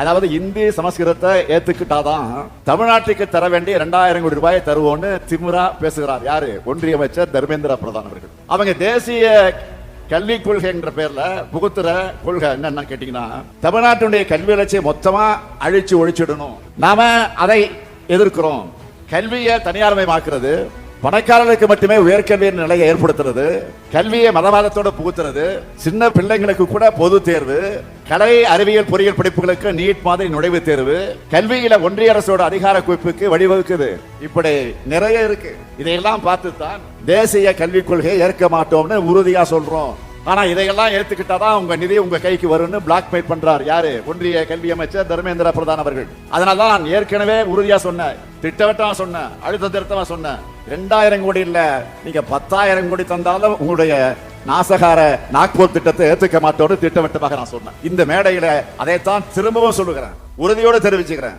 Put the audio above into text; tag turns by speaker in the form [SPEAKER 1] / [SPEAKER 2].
[SPEAKER 1] அதாவது இந்தி சமஸ்கிருதத்தை ஏத்துக்கிட்டாதான் தமிழ்நாட்டுக்கு தர வேண்டிய 2000 கோடி ரூபாயை தருவோம்னு திமிரா பேசுகிறார். யாரு? ஒன்றிய அமைச்சர் தர்மேந்திர பிரதான் அவர்கள். அவங்க தேசிய கல்வி கொள்கை என்ற பேர்ல புகுத்துற கொள்கை என்னன்னு கேட்டீங்கன்னா, தமிழ்நாட்டுடைய கல்வி வளர்ச்சியை மொத்தமா அழிச்சு ஒழிச்சிடணும். நாம அதை எதிர்க்கிறோம். கல்வியை தனியார்மயமாக்குறது, பணக்காரர்களுக்கு மட்டுமே உயர்கல்வியின் நிலையை ஏற்படுத்துறது, கல்வியை மதவாதத்தோட புகுத்துறது, சின்ன பிள்ளைங்களுக்கு கூட பொது தேர்வு, கலை அறிவியல் பொறியியல் படிப்புகளுக்கு நீட் மாதிரி நுழைவுத் தேர்வு, கல்வியில ஒன்றிய அரசோட அதிகார குவிப்புக்கு வழிவகுக்குது. இப்படி நிறைய இருக்கு. இதையெல்லாம் பார்த்து தான் தேசிய கல்விக் கொள்கையை ஏற்க மாட்டோம்னு உறுதியா சொல்றோம். ஆனா இதையெல்லாம் ஏத்துக்கிட்டாதான் உங்க நிதி உங்க கைக்கு வரும்னு பிளாக்மெயில் பண்றார். யாரு? ஒன்றிய கல்வி அமைச்சர் தர்மேந்திர பிரதான் அவர்கள். அதனாலதான் நான் ஏற்கனவே உறுதியா சொன்னேன், திட்டவட்டமா சொன்னேன், அழுத்த திருத்தமா சொன்னேன். 2000 கோடி இல்ல, நீங்க 10,000 கோடி தந்தாலும் உங்களுடைய நாசகார நாக்பூர் திட்டத்தை ஏத்துக்க மாட்டோம்னு திட்டவட்டமாக நான் சொன்னேன். இந்த மேடையில அதைத்தான் திரும்பவும் சொல்லுகிறேன், உறுதியோடு தெரிவிச்சுக்கிறேன்.